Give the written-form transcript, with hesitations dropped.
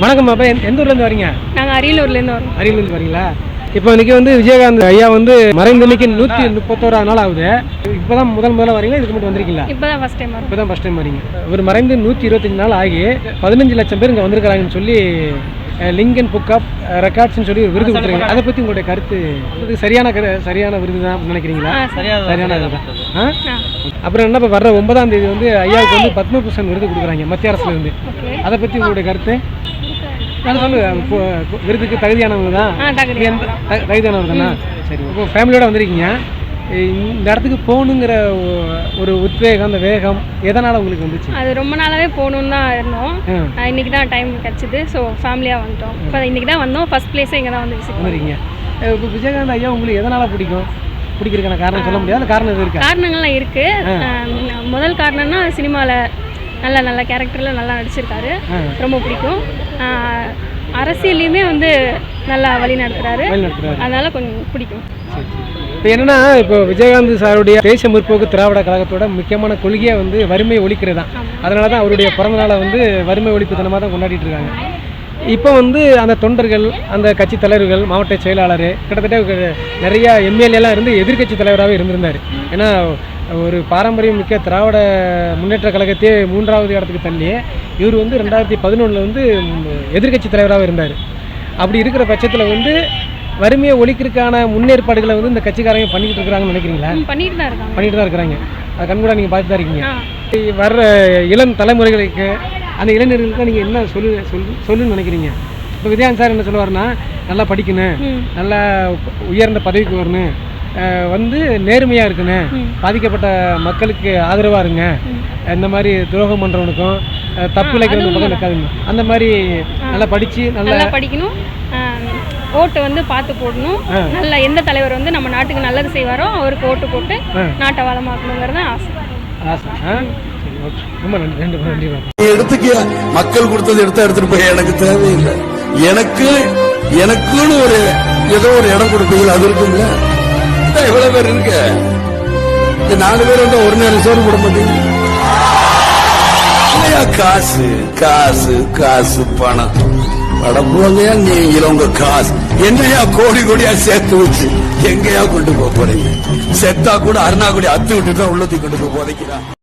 வணக்கம் அப்பா, எந்த ஊர்லேருந்து வரீங்க? நாங்கள் அரியலூர்லேருந்து வரோம். அரியலூர்லேருந்து வரீங்களா? இப்போ இன்னைக்கு வந்து விஜயகாந்த் ஐயா வந்து மறைந்த இன்னைக்கு 131 நாள் ஆகுது. இப்போதான் முதல்ல வரீங்களா? இதுக்கு மட்டும் வந்திருக்கீங்களா? இப்போதான் ஃபர்ஸ்ட் டைம் வரோம். இப்போதான் ஃபர்ஸ்ட் டைம் வரீங்க. இவர் மறைந்து 125 நாள் ஆகி 15 லட்சம் பேர் இங்கே வந்திருக்கிறாங்கன்னு சொல்லி லிங்கன் புக் ஆஃப் ரெக்கார்ட்ஸ்னு சொல்லி ஒரு விருது கொடுத்துருக்காங்க. அதை பற்றி உங்களுடைய கருத்து? இது சரியான விருது தான் நினைக்கிறீங்களா? சரியான விருது தான். அப்புறம் என்ன, இப்போ வர்ற 9ஆம் தேதி வந்து ஐயாவுக்கு வந்து பத்மபூஷன் விருது கொடுக்குறாங்க மத்திய அரசுலேருந்து. அதை பற்றி உங்களுடைய கருத்து? நான் சொல்லுங்க, விருதுக்கு தகுதியானவங்க தான். தகுதியானவர் தானா? சரி. இப்போ ஃபேமிலியோட வந்திருக்கீங்க. இந்த இடத்துக்கு போகணுங்கிற ஒரு உத்வேகம், அந்த வேகம் எதனால் உங்களுக்கு வந்துச்சு? அது ரொம்ப நாளாகவே போகணுன்னு தான் இருந்தோம். இன்றைக்கி தான் டைம் கிடச்சிது. ஸோ ஃபேமிலியாக வந்துட்டோம். இப்போ இன்றைக்கி தான் வந்தோம். ஃபஸ்ட் பிளேஸே இங்கே தான் வந்து விசிட் பண்ணிருக்கீங்க. இப்போ விஜயகாந்த் ஐயா உங்களுக்கு எதனால் பிடிக்கிறதுக்கான காரணம் சொல்ல முடியாது. காரணம் எது இருக்குது? காரணங்கள்லாம் இருக்குது. முதல் காரணம்னா சினிமாவில் நல்ல கேரக்டரில் நல்லா நடிச்சிருக்காரு, ரொம்ப பிடிக்கும். அரசியலையுமே வந்து நல்லா வழி நடத்துகிறாரு, அதனால் கொஞ்சம் பிடிக்கும். இப்போ என்னென்னா, இப்போ விஜயகாந்த் சாருடைய தேசிய முற்போக்கு திராவிட கழகத்தோட முக்கியமான கொள்கையாக வந்து வறுமை ஒழிக்கிறது தான். அதனால தான் அவருடைய பிறந்தநாளை வந்து வறுமை ஒழிப்பு தினமாக தான் கொண்டாடிட்டு இருக்காங்க. இப்போ வந்து அந்த தொண்டர்கள், அந்த கட்சி தலைவர்கள், மாவட்ட செயலாளர், கிட்டத்தட்ட நிறையா எம்எல்ஏலாம் இருந்து எதிர்கட்சி தலைவராகவே இருந்திருந்தார். ஏன்னா ஒரு பாரம்பரியம் மிக்க திராவிட முன்னேற்ற கழகத்தையே 3வது இடத்துக்கு தள்ளி இவர் வந்து 2011 வந்து எதிர்கட்சி தலைவராக இருந்தார். அப்படி இருக்கிற பட்சத்தில் வந்து வறுமையை ஒழிக்கிறதுக்கான முன்னேற்பாடுகளை வந்து இந்த கட்சிக்காரங்க பண்ணிக்கிட்டு இருக்கிறாங்கன்னு நினைக்கிறீங்களா? பண்ணிட்டு தான் இருக்கிறாங்க. அது கண்கூட நீங்கள் பார்த்து தான் இருக்கீங்க. வர்ற இளம் தலைமுறைகளுக்கு, அந்த இளைஞர்களுக்கு நீங்கள் என்ன சொல்லுன்னு நினைக்கிறீங்க? இப்போ விஜயகாந்த் சார் என்ன சொல்லுவார்னா, நல்லா படிக்கணும், நல்லா உயர்ந்த பதவிக்கு வரணும், வந்து நேர்மையாக இருக்கணும், பாதிக்கப்பட்ட மக்களுக்கு ஆதரவாக இருங்க, இந்த மாதிரி துரோகம் பண்ணுறவனுக்கும் தப்பு இழைக்கிறவங்க பக்கம் இருக்காதுங்க. அந்த மாதிரி நல்லா படித்து நல்லா படிக்கணும், ஓட்டு வந்து பார்த்து போடணும், நல்ல எந்த தலைவர் வந்து நம்ம நாட்டுக்கு நல்லது செய்வாரோ அவருக்கு ஓட்டு போட்டு நாட்டை வளமாக்கணுங்கிறது ஆசை. சரி, ஓகே, ரொம்ப நன்றி. எடுத்துக்க, மக்கள் கொடுத்தது எடுத்துட்டு போய் எனக்கு தேவையில்லை. எனக்குன்னு ஏதோ ஒரு இடம் கொடுப்பீங்க, அது இருக்குங்களா? எவ்வளவு பேர் இருக்கு? 4 பேர் வந்து ஒரு நேரம் சோறு போட மாட்டீங்க. காசு காசு காசு பணம் படப்போங்கயா. நீங்களும் உங்க காசு என்னையா கோடி கோடியா சேர்த்து வச்சு எங்கயா கொண்டு போறீங்க? செத்தா கூட அருணாக்குடி அத்து விட்டு தான் உள்ளத்தி கொண்டு போய் போதைக்கிறான்.